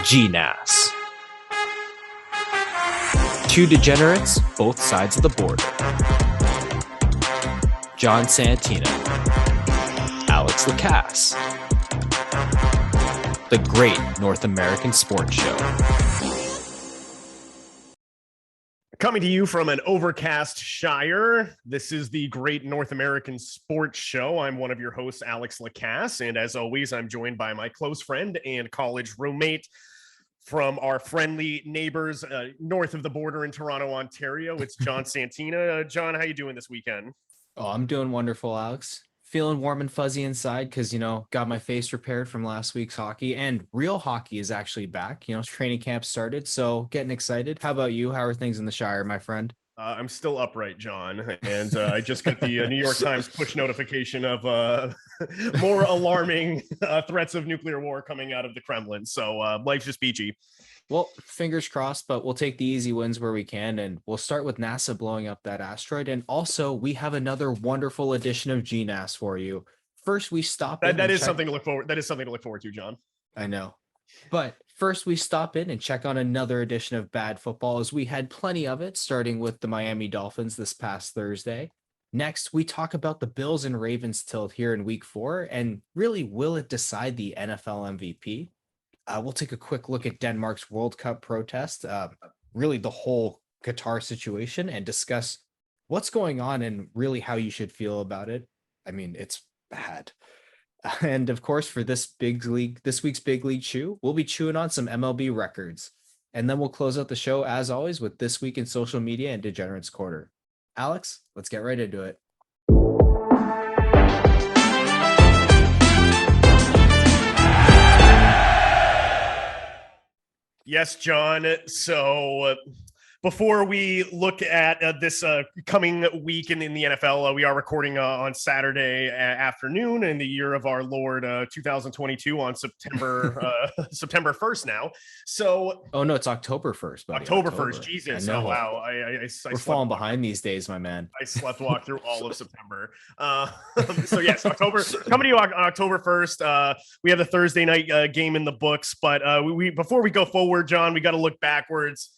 GNASS. Two degenerates, both sides of the border. John Santina, Alex Lacasse. The Great North American Sports Show. Coming to you from an overcast Shire, this is the Great North American Sports Show. I'm one of your hosts, Alex Lacasse, and as always, I'm joined by my close friend and college roommate from our friendly neighbors north of the border in Toronto, Ontario. It's John Santina. John, how you doing this weekend? Oh, I'm doing wonderful, Alex. Feeling warm and fuzzy inside because, got my face repaired from last week's hockey, and real hockey is actually back. Training camp started, so getting excited. How about you? How are things in the Shire, my friend? I'm still upright, John, and I just got the New York Times push notification of more alarming threats of nuclear war coming out of the Kremlin. So life's just peachy. Well, fingers crossed, but we'll take the easy wins where we can, and we'll start with NASA blowing up that asteroid. And also, we have another wonderful edition of GNASS for you. First, we stop. That is something to look forward. That is something to look forward to, John. I know. But first, we stop in and check on another edition of Bad Football, as we had plenty of it, starting with the Miami Dolphins this past Thursday. Next, we talk about the Bills and Ravens tilt here in week 4, and really, will it decide the NFL MVP? We'll take a quick look at Denmark's World Cup protest, really the whole Qatar situation, and discuss what's going on and really how you should feel about it. I mean, it's bad. And of course, for this week's Big League Chew, we'll be chewing on some MLB records. And then we'll close out the show, as always, with This Week in Social Media and Degenerates Corner. Alex, let's get right into it. Yes, John. So before we look at this coming week in the NFL, we are recording on Saturday afternoon in the year of our Lord 2022 on September 1st now. So no, it's October 1st, buddy. October 1st. Jesus. Oh, wow. We're falling behind these days, my man. I slept walk through all of September. So yes, October coming to you on October 1st. We have the Thursday night game in the books, but we before we go forward, John, we got to look backwards.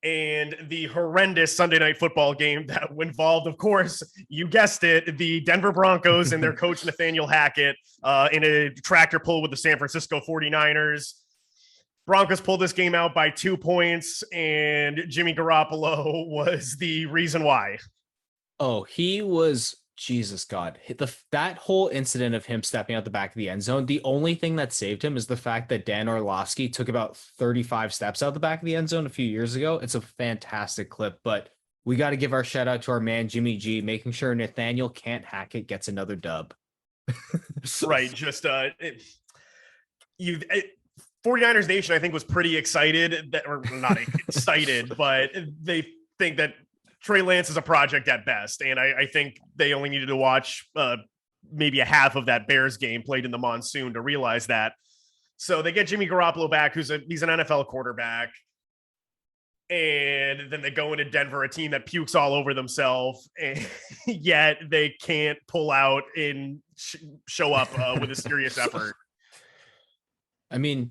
And the horrendous Sunday night football game that involved, of course, you guessed it, the Denver Broncos and their coach Nathaniel Hackett in a tractor pull with the San Francisco 49ers. Broncos pulled this game out by 2 points, and Jimmy Garoppolo was the reason why. Oh, he was, Jesus God. That whole incident of him stepping out the back of the end zone, the only thing that saved him is the fact that Dan Orlovsky took about 35 steps out the back of the end zone a few years ago. It's a fantastic clip, but we got to give our shout out to our man, Jimmy G, making sure Nathaniel Can't Hackett gets another dub. Right. Just 49ers Nation, I think, was pretty excited or not excited, but they think that Trey Lance is a project at best, and I think they only needed to watch maybe a half of that Bears game played in the monsoon to realize that. So they get Jimmy Garoppolo back, he's an NFL quarterback, and then they go into Denver, a team that pukes all over themselves, and yet they can't pull out and show up with a serious effort. I mean,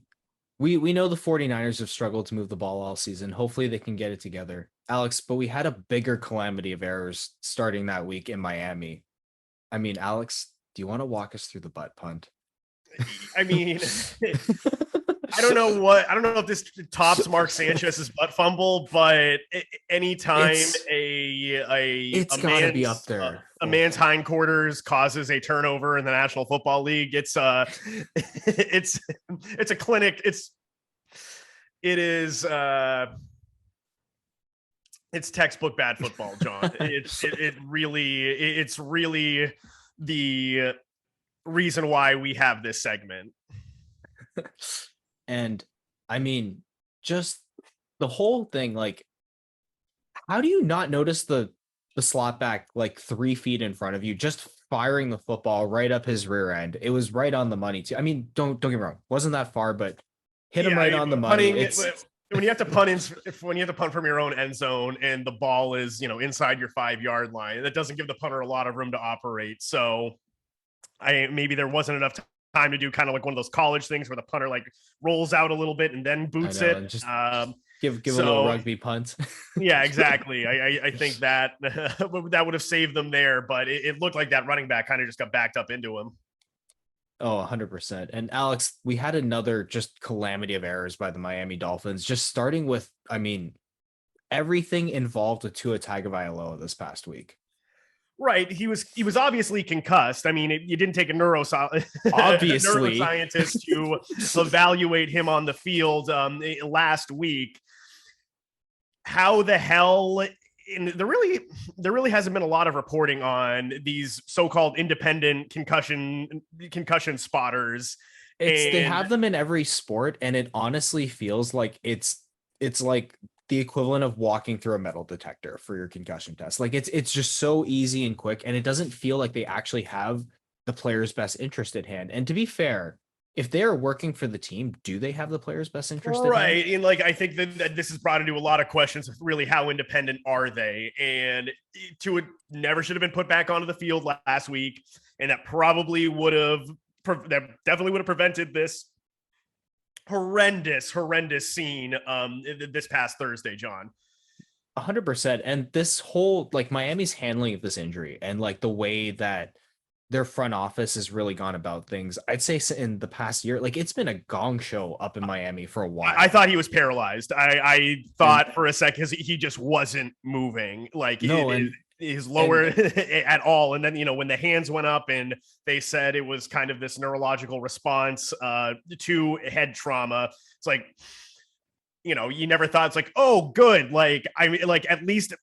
we know the 49ers have struggled to move the ball all season. Hopefully they can get it together, Alex, but we had a bigger calamity of errors starting that week in Miami. I mean, Alex, do you want to walk us through the butt punt? I mean, I don't know if this tops Mark Sanchez's butt fumble, but anytime it's gotta be up there. A man's hindquarters causes a turnover in the National Football League, it's a clinic. It's textbook bad football, John. It's really the reason why we have this segment. And I mean, just the whole thing, like, how do you not notice the slot back like 3 feet in front of you, just firing the football right up his rear end? It was right on the money too. I mean, don't get me wrong, wasn't that far, but hit him right on the money. When you have to punt from your own end zone and the ball is, inside your 5-yard line, that doesn't give the punter a lot of room to operate. So maybe there wasn't enough time to do kind of like one of those college things where the punter like rolls out a little bit and then boots it. And just give a little rugby punt. Yeah, exactly. I think that that would have saved them there, but it looked like that running back kind of just got backed up into him. Oh, 100%. And Alex, we had another just calamity of errors by the Miami Dolphins, just starting with, I mean, everything involved with Tua Tagovailoa this past week. Right. He was obviously concussed. I mean, you didn't take a Obviously. neuroscientist to evaluate him on the field last week. How the hell? There really hasn't been a lot of reporting on these so-called independent concussion spotters. They have them in every sport, and it honestly feels like it's like the equivalent of walking through a metal detector for your concussion test. Like it's just so easy and quick, and it doesn't feel like they actually have the player's best interest at hand. And to be fair, if they are working for the team, do they have the player's best interest at hand? Right. And like, I think that this has brought into a lot of questions of really how independent are they? And Tua never should have been put back onto the field last week. And that definitely would have prevented this horrendous scene this past Thursday, John. 100%. And this whole, like, Miami's handling of this injury and like the way that their front office has really gone about things, I'd say in the past year, like it's been a gong show up in Miami for a while. I thought he was paralyzed. I thought for a second he just wasn't moving. Like his lower at all. And then, when the hands went up and they said it was kind of this neurological response to head trauma, it's like, you never thought, it's like, oh, good. Like, I mean, like at least,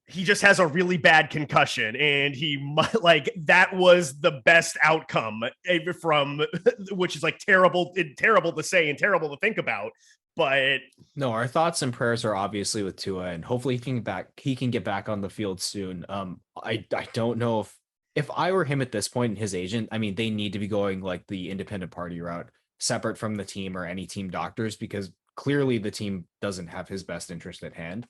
he just has a really bad concussion, and that was the best outcome from, which is like terrible to say and terrible to think about. But no, our thoughts and prayers are obviously with Tua, and hopefully he can get back on the field soon. I don't know if I were him at this point and his agent, I mean, they need to be going like the independent party route, separate from the team or any team doctors, because clearly the team doesn't have his best interest at hand.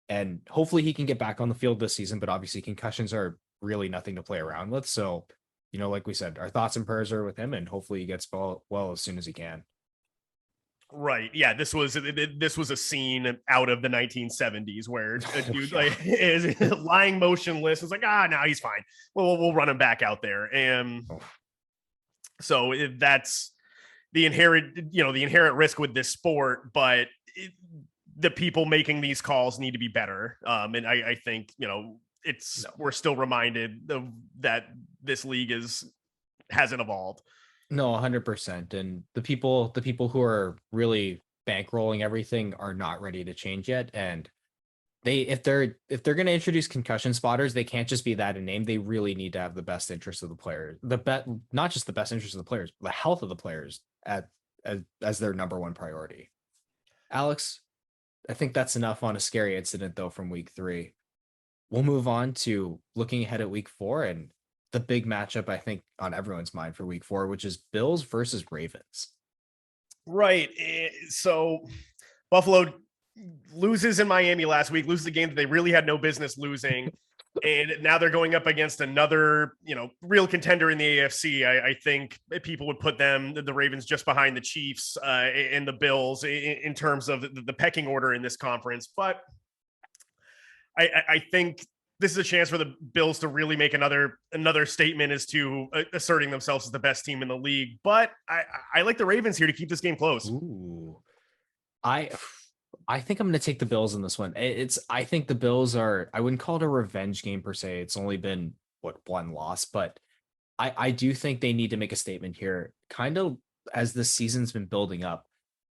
And hopefully he can get back on the field this season, but obviously concussions are really nothing to play around with. So, like we said, our thoughts and prayers are with him, and hopefully he gets well as soon as he can. Right. Yeah. This was a scene out of the 1970s where a dude is lying motionless. It's like, no, he's fine. Well, we'll run him back out there. And so that's the inherent risk with this sport, but the people making these calls need to be better. And I think, we're still reminded that this league hasn't evolved. No, 100%. And the people who are really bankrolling everything are not ready to change yet. And if they're going to introduce concussion spotters, they can't just be that in name. They really need to have the best interest of the players, not just the best interest of the players, but the health of the players as their number one priority. Alex, I think that's enough on a scary incident, though, from week 3. We'll move on to looking ahead at week 4 and the big matchup, I think, on everyone's mind for week 4, which is Bills versus Ravens. Right. So Buffalo loses in Miami last week, loses a game that they really had no business losing. And now they're going up against another, real contender in the AFC. I think people would put the Ravens, just behind the Chiefs and the Bills in terms of the pecking order in this conference. But I think this is a chance for the Bills to really make another statement as to asserting themselves as the best team in the league. But I like the Ravens here to keep this game close. Ooh. I think I'm going to take the Bills in this one. I think the Bills I wouldn't call it a revenge game per se. It's only been one loss, but I do think they need to make a statement here. Kind of as the season's been building up,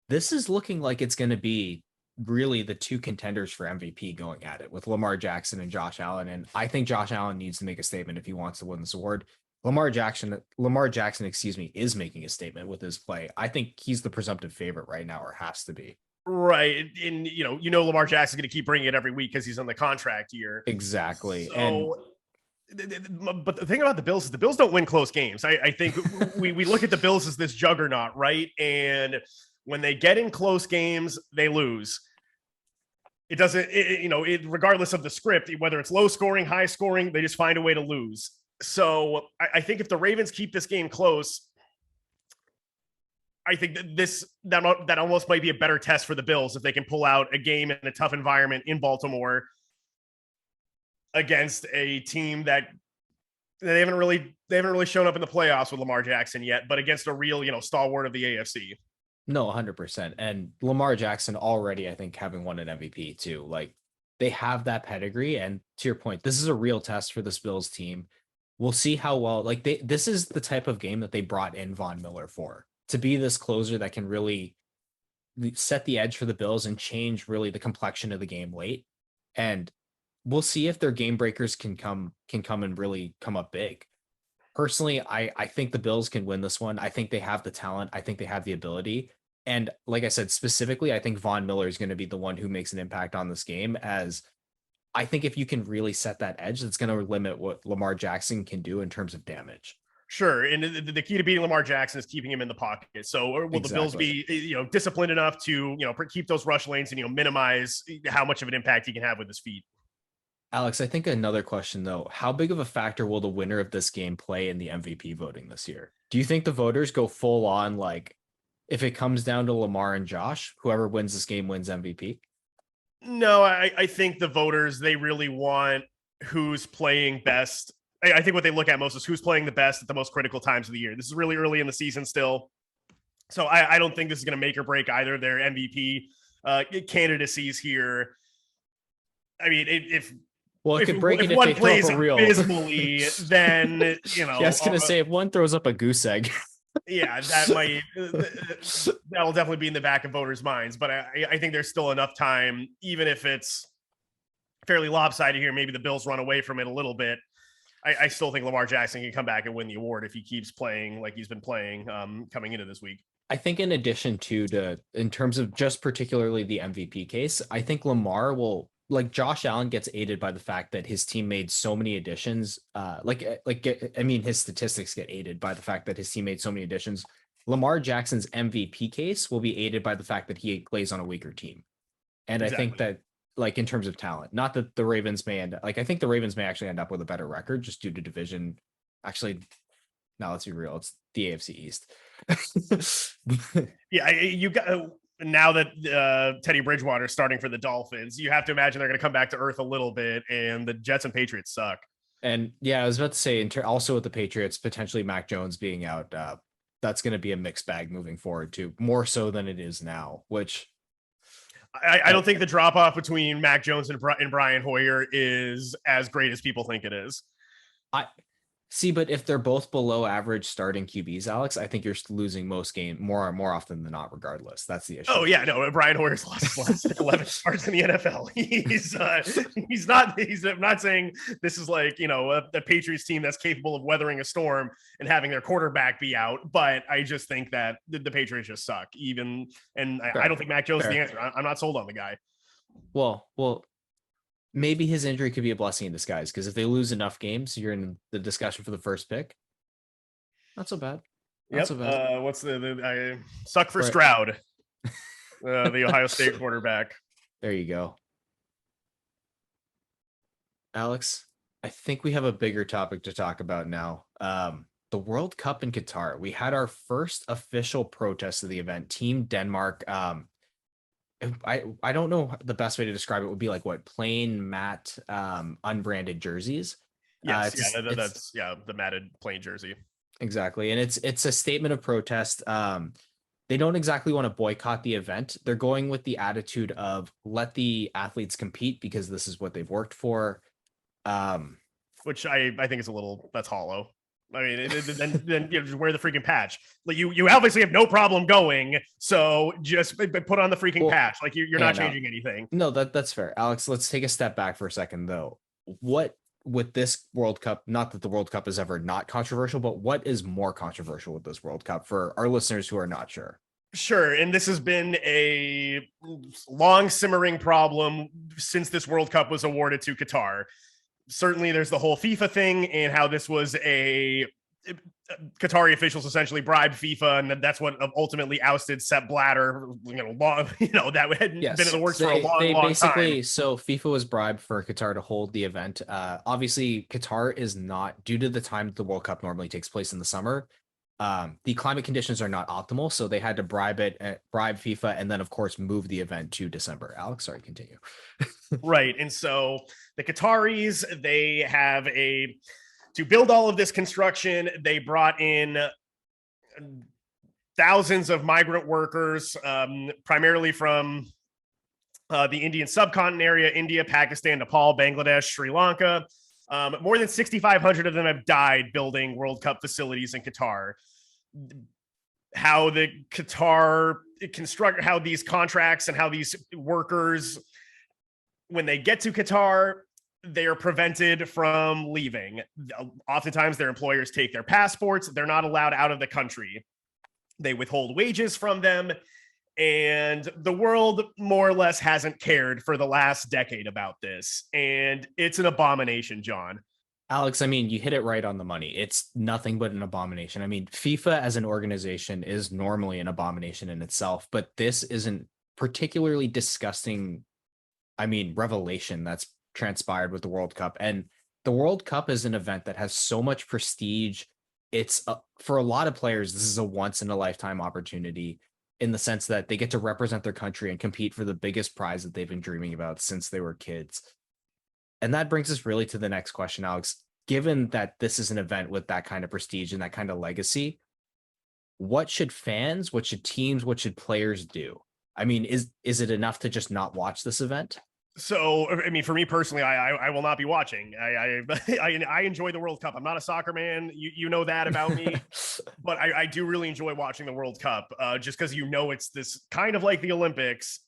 this is looking like it's going to be really the two contenders for MVP going at it with Lamar Jackson and Josh Allen. And I think Josh Allen needs to make a statement if he wants to win this award. Lamar Jackson, is making a statement with his play. I think he's the presumptive favorite right now, or has to be. Right. And, Lamar Jackson's going to keep bringing it every week because he's on the contract year. Exactly. But the thing about the Bills is the Bills don't win close games. I think we look at the Bills as this juggernaut, right? And when they get in close games, they lose. It doesn't, regardless of the script, whether it's low scoring, high scoring, they just find a way to lose. So I think if the Ravens keep this game close, I think that almost might be a better test for the Bills if they can pull out a game in a tough environment in Baltimore against a team that they haven't really shown up in the playoffs with Lamar Jackson yet, but against a real, stalwart of the AFC. No, 100%. And Lamar Jackson already, I think, having won an MVP too. Like, they have that pedigree. And to your point, this is a real test for this Bills team. We'll see how well, this is the type of game that they brought in Von Miller for, to be this closer that can really set the edge for the Bills and change really the complexion of the game late. And we'll see if their game breakers can come and really come up big. Personally, I think the Bills can win this one. I think they have the talent. I think they have the ability. And like I said, specifically, I think Von Miller is going to be the one who makes an impact on this game, as I think if you can really set that edge, that's going to limit what Lamar Jackson can do in terms of damage. Sure. And the key to beating Lamar Jackson is keeping him in the pocket. So will the Bills be, disciplined enough to, keep those rush lanes and, minimize how much of an impact he can have with his feet? Alex, I think another question, though, how big of a factor will the winner of this game play in the MVP voting this year? Do you think the voters go full on, like, if it comes down to Lamar and Josh, whoever wins this game wins MVP? No, I think the voters, they really want who's playing best. I think what they look at most is who's playing the best at the most critical times of the year. This is really early in the season still. So I don't think this is going to make or break either their MVP candidacies here. I mean, if could break it if one they plays throw up a reel. abysmally, then, I was going to say, if one throws up a goose egg. Yeah, that'll definitely be in the back of voters' minds. But I think there's still enough time, even if it's fairly lopsided here. Maybe the Bills run away from it a little bit. I still think Lamar Jackson can come back and win the award if he keeps playing like he's been playing coming into this week. I think in addition to in terms of just particularly the MVP case, I think Lamar will, like, Josh Allen gets aided by the fact that his team made so many additions. His statistics get aided by the fact that his team made so many additions. Lamar Jackson's MVP case will be aided by the fact that he plays on a weaker team. And exactly. I think that, like, in terms of talent, not that the Ravens may I think the Ravens may actually end up with a better record just due to division. Actually, now let's be real. It's the AFC East. Yeah, you got... Now that Teddy Bridgewater is starting for the Dolphins, you have to imagine they're going to come back to earth a little bit, and the Jets and Patriots suck. And yeah, I was about to say, also with the Patriots, potentially Mac Jones being out, that's going to be a mixed bag moving forward too, more so than it is now, which... I don't think the drop-off between Mac Jones and Brian Hoyer is as great as people think it is. See, but if they're both below average starting QBs, Alex, I think you're losing most games more often than not, regardless. That's the issue. Oh yeah, no, Brian Hoyer's lost 11 starts in the NFL. I'm not saying this is like, a Patriots team that's capable of weathering a storm and having their quarterback be out. But I just think that the Patriots just suck. I don't think Mac Jones is the answer. I'm not sold on the guy. Well, maybe his injury could be a blessing in disguise, because if they lose enough games, you're in the discussion for the first pick. Not so bad. Not so bad. What's the suck for Stroud, the Ohio State quarterback. There you go. Alex, I think we have a bigger topic to talk about now. The World Cup in Qatar. We had our first official protest of the event. Team Denmark. I don't know the best way to describe it would be like what, plain matte unbranded jerseys. Yes, that's the matted plain jersey. Exactly. And it's a statement of protest. They don't exactly want to boycott the event. They're going with the attitude of let the athletes compete because this is what they've worked for. Which I think is that's hollow. I mean, then just wear the freaking patch. Like you obviously have no problem going, so just put on the freaking patch. Like you're not changing anything. No, that's fair, Alex. Let's take a step back for a second, though. What with this World Cup? Not that the World Cup is ever not controversial, but what is more controversial with this World Cup for our listeners who are not sure? Sure, and this has been a long simmering problem since this World Cup was awarded to Qatar. Certainly there's the whole FIFA thing and how this was Qatari officials essentially bribed FIFA, and that's what ultimately ousted Sepp Blatter. That had been in the works for a long time. So FIFA was bribed for Qatar to hold the event. Obviously, Qatar is not, due to the time that the World Cup normally takes place in the summer. The climate conditions are not optimal, so they had to bribe FIFA, and then of course move the event to December. Alex, sorry, continue. Right, and so the Qataris, they have to build all of this construction, they brought in thousands of migrant workers, primarily from the Indian subcontinent area, India, Pakistan, Nepal, Bangladesh, Sri Lanka. More than 6,500 of them have died building World Cup facilities in Qatar. How the Qatar construct, how these contracts and how these workers, when they get to Qatar, they are prevented from leaving. Oftentimes, their employers take their passports. They're not allowed out of the country. They withhold wages from them. And the world more or less hasn't cared for the last decade about this. And it's an abomination, John. Alex, I mean, you hit it right on the money. It's nothing but an abomination. I mean, FIFA as an organization is normally an abomination in itself, but this isn't particularly disgusting. I mean, revelation that's transpired with the World Cup. And the World Cup is an event that has so much prestige. It's for a lot of players, this is a once in a lifetime opportunity in the sense that they get to represent their country and compete for the biggest prize that they've been dreaming about since they were kids. And that brings us really to the next question, Alex. Given that this is an event with that kind of prestige and that kind of legacy, what should fans, what should teams, what should players do? I mean, is it enough to just not watch this event? So, I mean, for me personally, I will not be watching. I enjoy the World Cup. I'm not a soccer man. You know that about me, but I do really enjoy watching the World Cup just because it's this kind of like the Olympics.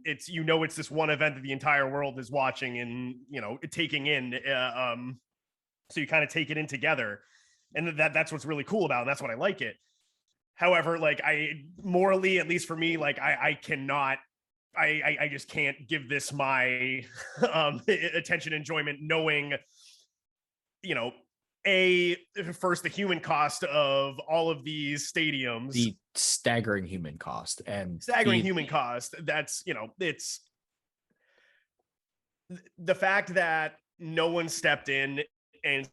It's this one event that the entire world is watching and taking in. So you kind of take it in together, and that's what's really cool about it. And that's what I like it. However, like morally, at least for me, like I cannot. I just can't give this my attention, enjoyment, knowing, first the human cost of all of these stadiums, the staggering human cost, and human cost. That's, it's the fact that no one stepped in and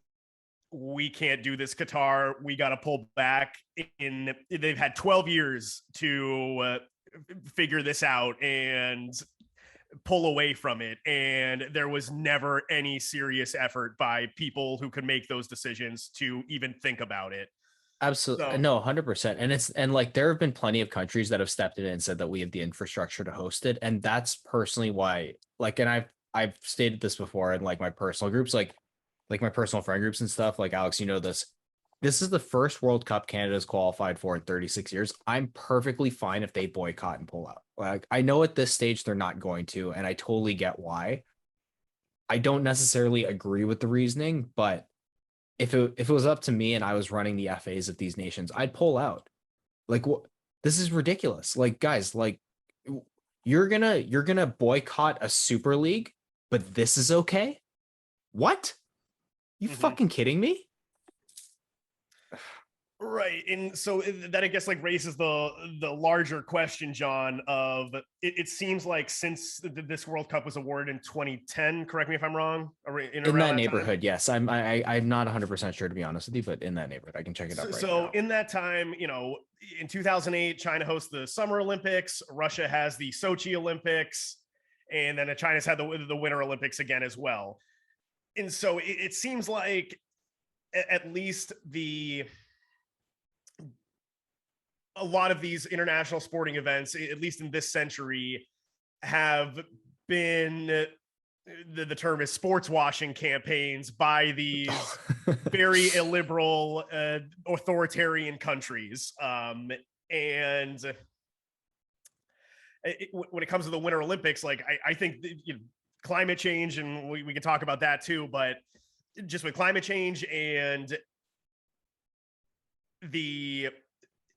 we can't do this, Qatar. We got to pull back. They've had 12 years to figure this out and pull away from it, and there was never any serious effort by people who could make those decisions to even think about it. Absolutely. No, 100%. And like there have been plenty of countries that have stepped in and said that we have the infrastructure to host it, and that's personally why, like, and I've stated this before in like my personal groups, like my personal friend groups and stuff, like Alex, this is the first World Cup Canada's qualified for in 36 years. I'm perfectly fine if they boycott and pull out. Like, I know at this stage they're not going to, and I totally get why. I don't necessarily agree with the reasoning, but if it was up to me and I was running the FAs of these nations, I'd pull out. Like, this is ridiculous. Like, guys, like you're gonna boycott a Super League, but this is okay? What? You fucking kidding me? Right. And so that, I guess, like raises the larger question, John, of it seems like since this World Cup was awarded in 2010, correct me if I'm wrong, in that neighborhood. Yes. I'm not 100% sure, to be honest with you, but in that neighborhood, I can check it out right now. So in that time, in 2008, China hosts the Summer Olympics, Russia has the Sochi Olympics, and then China's had the Winter Olympics again as well. And so it seems like at least a lot of these international sporting events, at least in this century, have been, the term is sports washing campaigns by these very illiberal, authoritarian countries. And when it comes to the Winter Olympics, like I think climate change, and we can talk about that too, but just with climate change and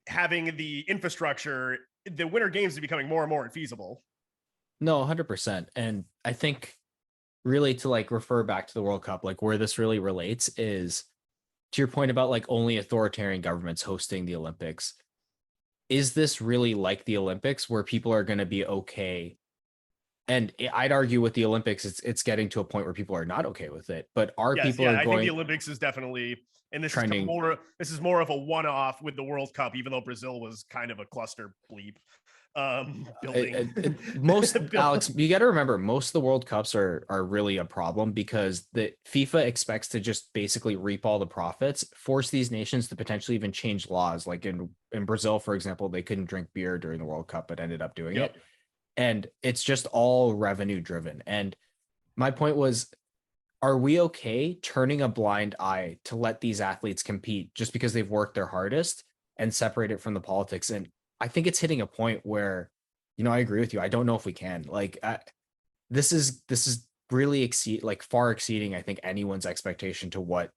having the infrastructure, the Winter Games is becoming more and more infeasible. No, 100%. And I think really to like refer back to the World Cup, like where this really relates is to your point about like only authoritarian governments hosting the Olympics, is this really like the Olympics where people are going to be okay? And I'd argue with the Olympics, it's getting to a point where people are not okay with it. But our Yes, people yeah, are I think the going Olympics is definitely, and trending. this is more of a one-off with the World Cup, even though Brazil was kind of a cluster bleep. Building, Most build, Alex, you got to remember, most of the World Cups are really a problem because the FIFA expects to just basically reap all the profits, force these nations to potentially even change laws. Like in Brazil, for example, they couldn't drink beer during the World Cup, but ended up doing yep. it. And it's just all revenue driven. And my point was, are we okay turning a blind eye to let these athletes compete just because they've worked their hardest and separate it from the politics? And I think it's hitting a point where, I agree with you. I don't know if we can. This is really far exceeding, I think, anyone's expectation to what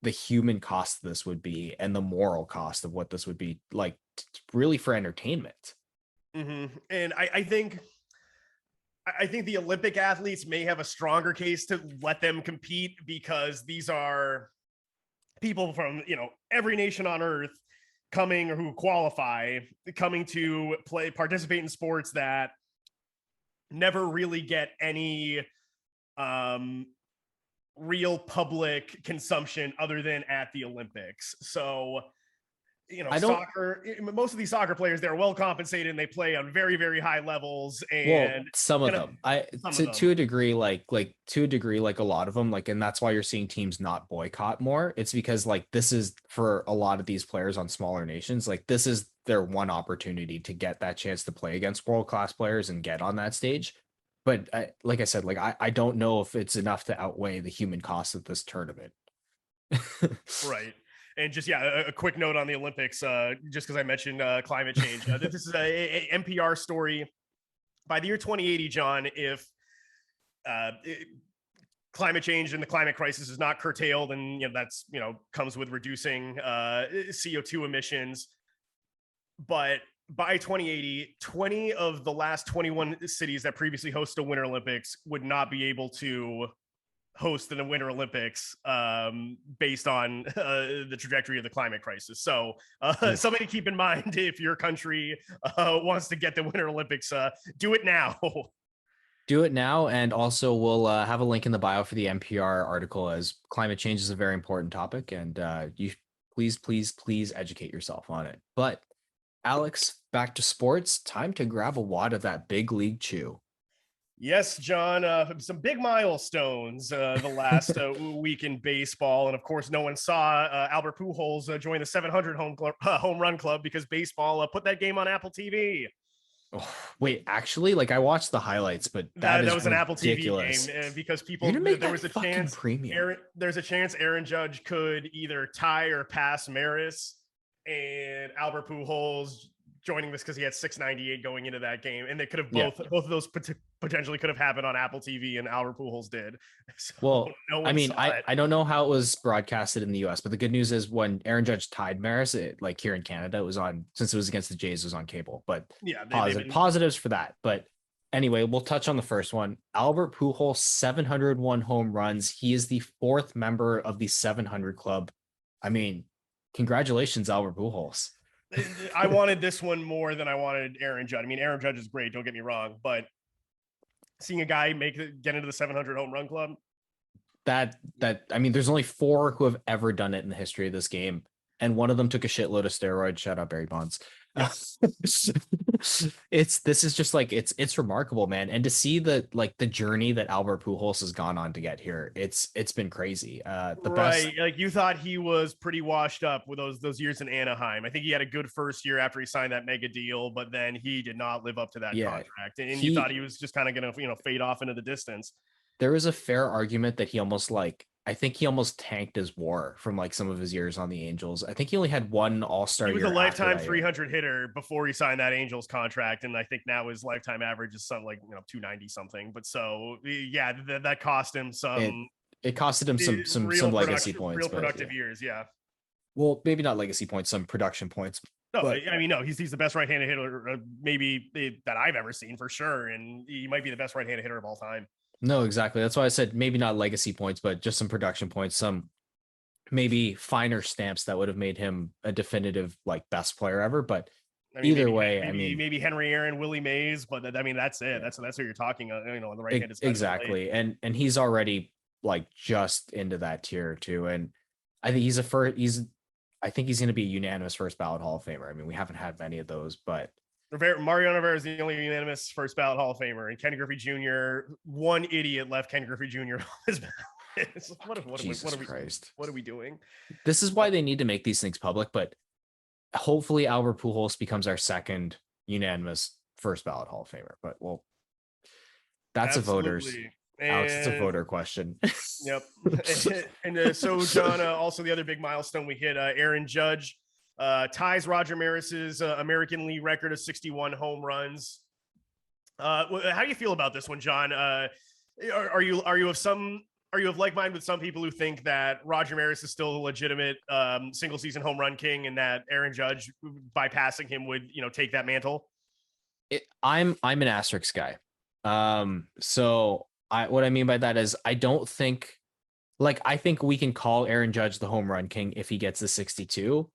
the human cost of this would be and the moral cost of what this would be like, really for entertainment. Mm-hmm. And I think the Olympic athletes may have a stronger case to let them compete because these are people from, every nation on earth coming or who qualify, coming to participate in sports that never really get any real public consumption other than at the Olympics. So, soccer, most of these soccer players, they're well compensated and they play on very, very high levels. And some of them, to a degree, like a lot of them, like, and that's why you're seeing teams not boycott more. It's because like, this is for a lot of these players on smaller nations, like this is their one opportunity to get that chance to play against world-class players and get on that stage. But like I said, like, I don't know if it's enough to outweigh the human cost of this tournament. Right. And just, a quick note on the Olympics, just because I mentioned climate change. This is a NPR story. By the year 2080, John, if climate change and the climate crisis is not curtailed, and that's comes with reducing CO2 emissions. But by 2080, 20 of the last 21 cities that previously hosted a Winter Olympics would not be able to host in the Winter Olympics based on the trajectory of the climate crisis. So something to keep in mind if your country wants to get the Winter Olympics, do it now. Do it now. And also we'll have a link in the bio for the NPR article, as climate change is a very important topic. And you please educate yourself on it. But Alex, back to sports. Time to grab a wad of that big league chew. Yes, John, some big milestones the last week in baseball. And of course, no one saw Albert Pujols join the 700 home run club because baseball put that game on Apple TV. Oh, wait, actually, like I watched the highlights, but that was an Apple TV game because people, there was a chance premium. There's a chance Aaron Judge could either tie or pass Maris, and Albert Pujols joining this because he had 698 going into that game, and they could have both of those potentially could have happened on Apple TV, and Albert Pujols did. So well, I don't know how it was broadcasted in the US, but the good news is when Aaron Judge tied Maris, like here in Canada, it was on, since it was against the Jays, it was on cable. But yeah, positives for that. But anyway, we'll touch on the first one. Albert Pujols, 701 home runs. He is the fourth member of the 700 club. I mean, congratulations, Albert Pujols. I wanted this one more than I wanted Aaron Judge. I mean, Aaron Judge is great, don't get me wrong, but seeing a guy get into the 700 home run club, I mean, there's only 4 who have ever done it in the history of this game, and one of them took a shitload of steroids. Shout out Barry Bonds. Yes. This is just like, it's remarkable, man. And to see the journey that Albert Pujols has gone on to get here, it's been crazy. Best, like you thought he was pretty washed up with those years in Anaheim. I think he had a good first year after he signed that mega deal, but then he did not live up to that contract, and you thought he was just kind of gonna fade off into the distance. There is a fair argument that he almost I think he almost tanked his WAR from some of his years on the Angels. I think he only had one All-Star year. He was a lifetime 300 hitter before he signed that Angels contract, and I think now his lifetime average is something 290 something. But so yeah, that cost him some. It costed him some legacy points, real productive years. Yeah. Well, maybe not legacy points, some production points. No, but, I mean, no, he's the best right-handed hitter maybe that I've ever seen for sure, and he might be the best right-handed hitter of all time. No, exactly. That's why I said maybe not legacy points, but just some production points, some maybe finer stamps that would have made him a definitive like best player ever. But I mean, either way, maybe Henry Aaron, Willie Mays, but that's it. That's what you're talking. On the right hand side. Exactly, and he's already like just into that tier too. And I think I think he's going to be a unanimous first ballot Hall of Famer. I mean, we haven't had many of those, but Mariano Rivera is the only unanimous first ballot Hall of Famer, and Ken Griffey Jr. One idiot left Ken Griffey Jr. What are we doing? This is why they need to make these things public. But hopefully, Albert Pujols becomes our second unanimous first ballot Hall of Famer. But that's Absolutely. a voters. Alex, it's a voter question. Yep. And so, John, also the other big milestone we hit, Aaron Judge ties Roger Maris's American League record of 61 home runs. How do you feel about this one, John? Are you of like mind with some people who think that Roger Maris is still a legitimate single season home run king, and that Aaron Judge bypassing him would take that mantle? I'm an asterisk guy. So what I mean by that is I think we can call Aaron Judge the home run king if he gets the 62,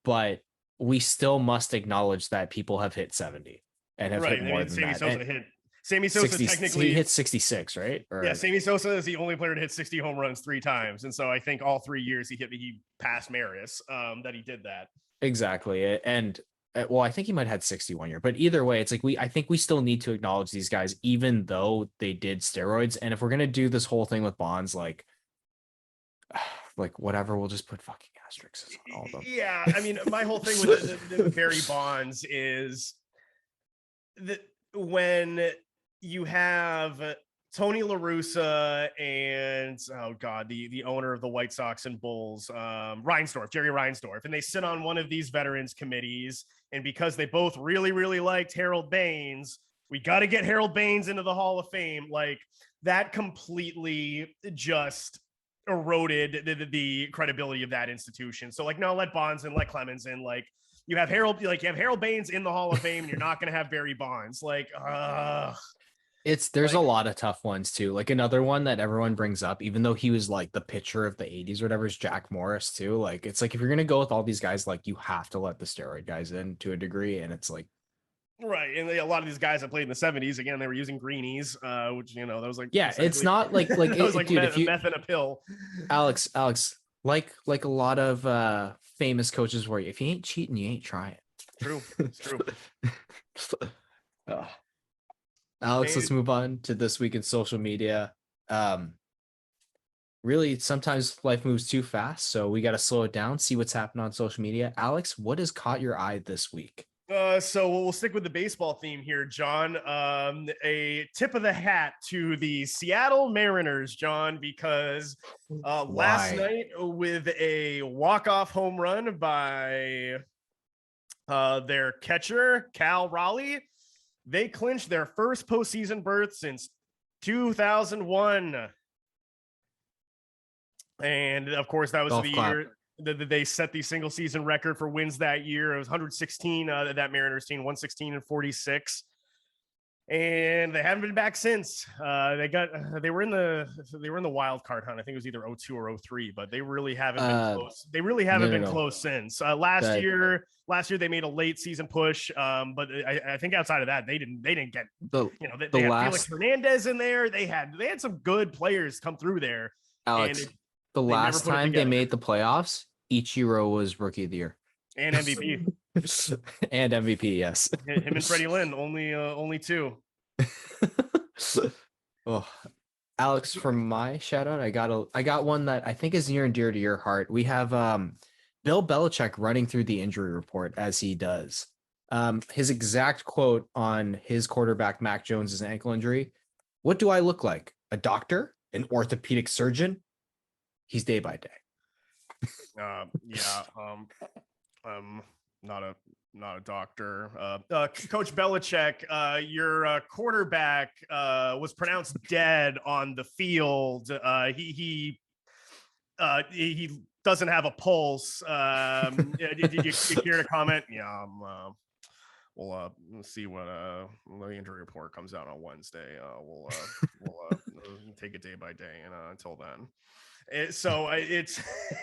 but we still must acknowledge that people have hit 70 and have hit more than Sammy that. Sosa Sammy Sosa 60, technically he hit 66, right? Sammy Sosa is the only player to hit 60 home runs 3 times, and so I think all 3 years he passed Maris. That he did that exactly, and well, I think he might have had 61 year, but either way, it's like I think we still need to acknowledge these guys, even though they did steroids. And if we're gonna do this whole thing with Bonds, like whatever, we'll just put fucking asterisks on all of them. Yeah, I mean, my whole thing with the Barry Bonds is that when you have Tony La Russa and the owner of the White Sox and Bulls, Jerry Reinsdorf, and they sit on one of these veterans committees, and because they both really, really liked Harold Baines, we got to get Harold Baines into the Hall of Fame. Like, that completely just eroded the credibility of that institution. So no, let Bonds and let Clemens in. Like, you have Harold Baines in the Hall of Fame, and you're not going to have Barry Bonds. There's a lot of tough ones too. Like, another one that everyone brings up, even though he was like the pitcher of the 80s or whatever, is Jack Morris too. Like, it's like, if you're going to go with all these guys, like, you have to let the steroid guys in to a degree. And it's like, right. And a lot of these guys that played in the 70s, again, they were using greenies, which, that was like, yeah, it's not like, it was like dude, meth in a pill. Alex, like a lot of famous coaches where if you ain't cheating, you ain't trying. True. It's true. Alex, let's move on to this week in social media. Really, sometimes life moves too fast, so we got to slow it down, see what's happening on social media. Alex, what has caught your eye this week? So we'll stick with the baseball theme here, John. A tip of the hat to the Seattle Mariners, John, because last night, with a walk-off home run by their catcher, Cal Raleigh, they clinched their first postseason berth since 2001. And of course, that was year that they set the single season record for wins that year. It was 116. That Mariners team, 116 and 46. And they haven't been back since. They were in the wild card hunt. I think it was either 02 or 03, but they really haven't been close. They really haven't been close since last year. Last year they made a late season push, but I think outside of that they didn't get they had Felix Hernandez in there. They had some good players come through there. Alex, the last time they made the playoffs, Ichiro was rookie of the year and MVP. And MVP, yes. Him and Freddie Lynn, only 2. Oh, Alex, for my shout out, I got one that I think is near and dear to your heart. We have Bill Belichick running through the injury report as he does. His exact quote on his quarterback Mac Jones's ankle injury: "What do I look like? A doctor? An orthopedic surgeon? He's day by day." Not a doctor. Coach Belichick, your quarterback was pronounced dead on the field. He doesn't have a pulse. Did you care to comment? Yeah. We'll see when the injury report comes out on Wednesday. We'll take it day by day, and until then. It's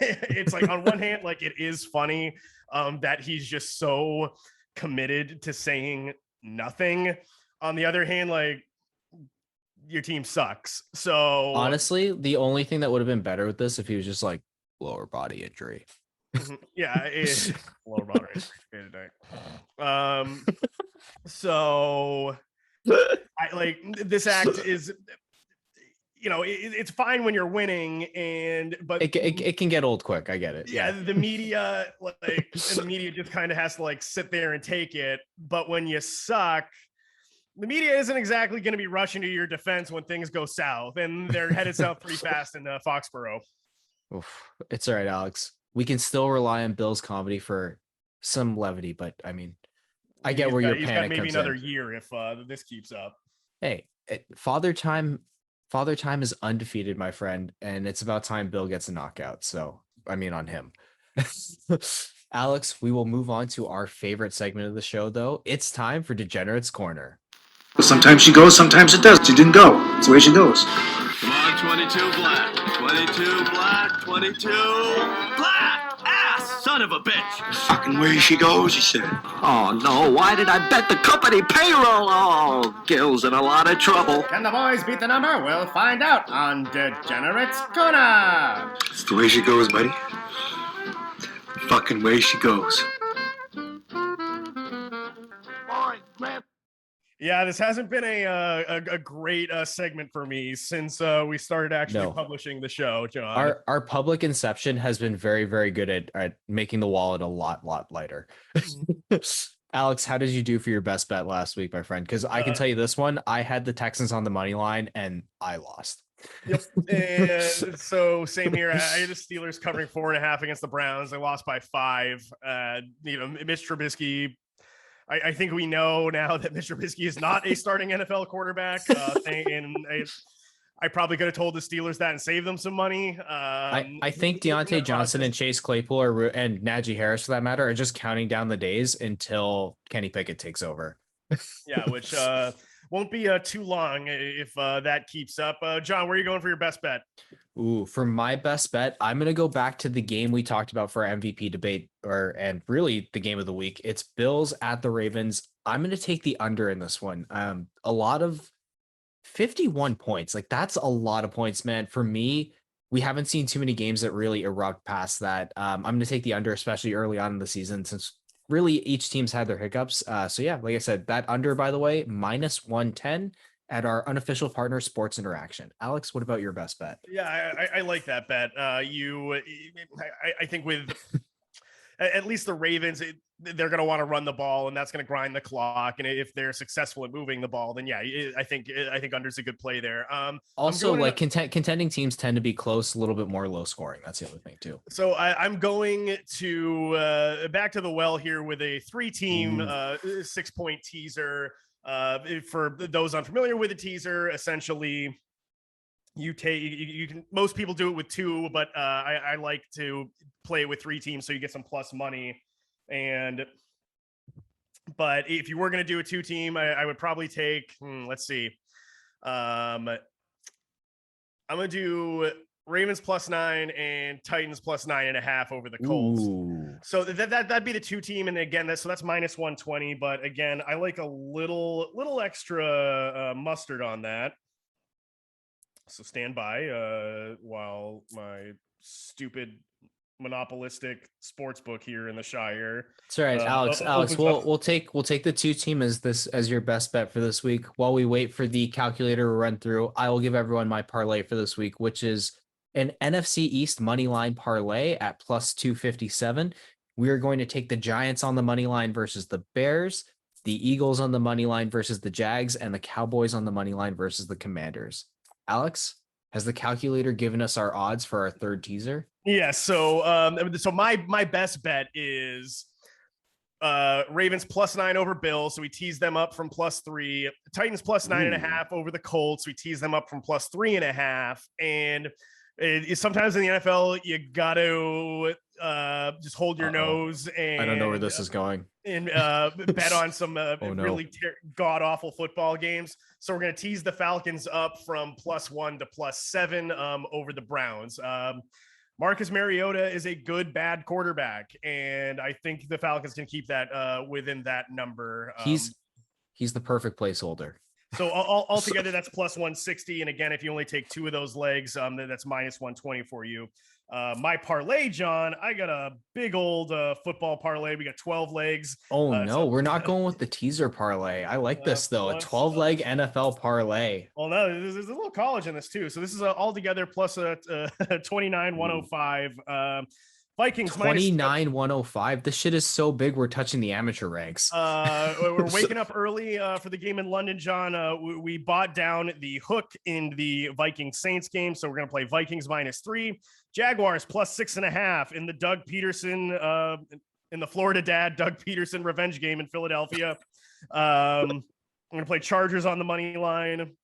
it's like on one hand, like it is funny that he's just so committed to saying nothing. On the other hand, like your team sucks. So Honestly, the only thing that would have been better with this if he was just like lower body injury. yeah, lower body injury. So I like this act is, it's fine when you're winning, but it can get old quick. I get it. Yeah, the media just kind of has to like sit there and take it. But when you suck, the media isn't exactly going to be rushing to your defense when things go south, and they're headed south pretty fast in Foxborough. Oof. It's all right, Alex. We can still rely on Bill's comedy for some levity, but I mean, I get where your panic comes in. Maybe another year if this keeps up. Hey, Father Time is undefeated, my friend, and it's about time Bill gets a knockout. So, I mean, on him. Alex, we will move on to our favorite segment of the show, though. It's time for Degenerates Corner. Sometimes she goes, sometimes it does. She didn't go. That's the way she goes. Come on, 22 black. 22 black. 22 black. Ass, son of a bitch. Fucking way she goes, he said. Oh, no. Why did I bet the company payroll? Oh, Gil's in a lot of trouble. Can the boys beat the number? We'll find out on Degenerates Corner. That's the way she goes, buddy. Fucking way she goes. Yeah, this hasn't been a great segment for me since we started actually publishing the show, John. Our public inception has been very, very good at making the wallet a lot lighter. Alex, how did you do for your best bet last week, my friend? Because I can tell you this one, I had the Texans on the money line and I lost. Yep. And so same here. I had the Steelers covering 4.5 against the Browns. They lost by 5. Mitch Trubisky. I think we know now that Mitch Trubisky is not a starting NFL quarterback. And I probably could have told the Steelers that and saved them some money. I think Deontay Johnson and Chase Claypool and Najee Harris, for that matter, are just counting down the days until Kenny Pickett takes over. Yeah, which won't be too long if that keeps up. John, where are you going for your best bet? Ooh, for my best bet, I'm going to go back to the game we talked about for our MVP debate, and really the game of the week. It's Bills at the Ravens. I'm going to take the under in this one. A lot of 51 points. Like, that's a lot of points, man. For me, we haven't seen too many games that really erupt past that. I'm going to take the under, especially early on in the season, since really each team's had their hiccups. So yeah, like I said, that under, by the way, -110 at our unofficial partner, Sports Interaction. Alex, what about your best bet? Yeah, I like that bet. I think with at least the Ravens, they're going to want to run the ball, and that's going to grind the clock. And if they're successful at moving the ball, then yeah, I think under's a good play there. Also, like contending teams tend to be close, a little bit more low scoring. That's the other thing too. So I'm going to back to the well here with a 3-team 6-point teaser. For those unfamiliar with the teaser, essentially you can, most people do it with 2, but I like to play it with 3 teams so you get some plus money. But if you were going to do a 2-team, I would probably take, let's see. I'm going to do Ravens +9 and Titans +9.5 over the Colts. Ooh. So that'd be the 2-team. And again, that's -120. But again, I like a little extra mustard on that. So stand by while my stupid monopolistic sports book here in the Shire. That's right, Alex. We'll take the 2-team as your best bet for this week. While we wait for the calculator to run through, I will give everyone my parlay for this week, which is an NFC East money line parlay at +257. We are going to take the Giants on the money line versus the Bears, the Eagles on the money line versus the Jags, and the Cowboys on the money line versus the Commanders. Alex, has the calculator given us our odds for our third teaser? Yeah. So my best bet is Ravens +9 over Bills. So we tease them up from +3. Titans +9.5 over the Colts. We tease them up from +3.5. And Sometimes in the NFL, you got to just hold your nose and I don't know where this is going. And bet on some really god awful football games. So we're going to tease the Falcons up from +1 to +7 over the Browns. Marcus Mariota is a good, bad quarterback, and I think the Falcons can keep that within that number. He's the perfect placeholder. So altogether, that's +160. And again, if you only take 2 of those legs, that's -120 for you. My parlay, John, I got a big old football parlay. We got 12 legs. Oh, no, we're not going with the teaser parlay. I like this, though. A 12-leg NFL parlay. Well, no, there's a little college in this, too. So this is all together plus a 29-105. Vikings 29-105. This shit is so big. We're touching the amateur ranks. We're waking up early for the game in London, John. We bought down the hook in the Vikings Saints game, so we're going to play Vikings -3, Jaguars +6.5 in the Doug Peterson in the Florida dad Doug Peterson revenge game in Philadelphia. I'm going to play Chargers on the money line,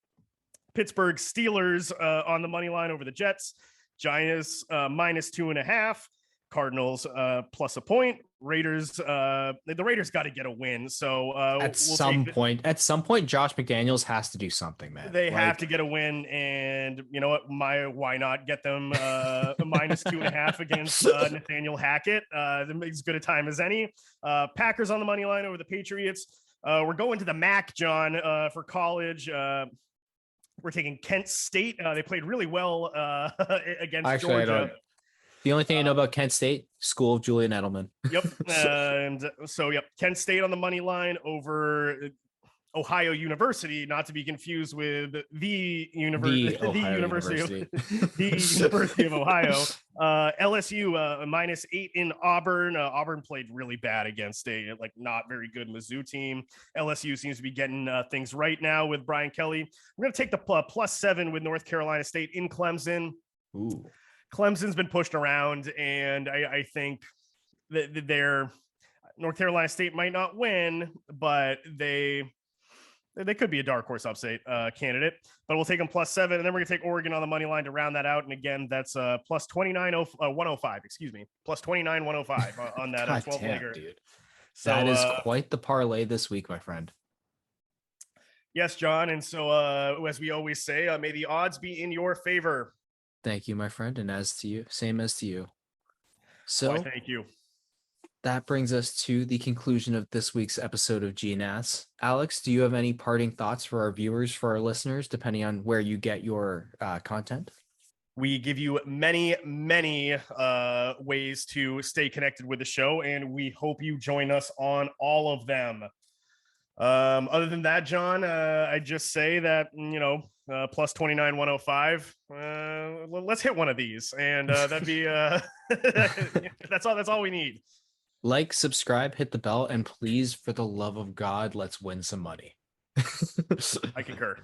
Pittsburgh Steelers on the money line over the Jets, Giants -2.5. Cardinals plus a point. Raiders, the Raiders got to get a win. So at some point, Josh McDaniels has to do something, man. They have to get a win, and you know what? Why not get them a -2.5 against Nathaniel Hackett? As good a time as any. Packers on the money line over the Patriots. We're going to the MAC, John, for college. We're taking Kent State. They played really well against Georgia. The only thing I know about Kent State, school of Julian Edelman. Yep. And so, Kent State on the money line over Ohio University, not to be confused with the University of Ohio. LSU -8 in Auburn. Auburn played really bad against a not very good Mizzou team. LSU seems to be getting things right now with Brian Kelly. We're going to take the +7 with North Carolina State in Clemson. Ooh. Clemson's been pushed around, and I think that North Carolina State might not win, but they could be a dark horse upset candidate. But we'll take them +7, and then we're gonna take Oregon on the money line to round that out. And again, that's +105. Excuse me, +29-105 on that 12-legger. Dude. So that is quite the parlay this week, my friend. Yes, John. And so as we always say, may the odds be in your favor. Thank you, my friend. And as to you, same as to you. So thank you. That brings us to the conclusion of this week's episode of GNASS. Alex, do you have any parting thoughts for our viewers, for our listeners, depending on where you get your content? We give you many, many ways to stay connected with the show, and we hope you join us on all of them. Other than that, John, I just say that, +29-105. Let's hit one of these, and that'd be that's all we need. Like, subscribe, hit the bell, and please, for the love of God, let's win some money. I concur.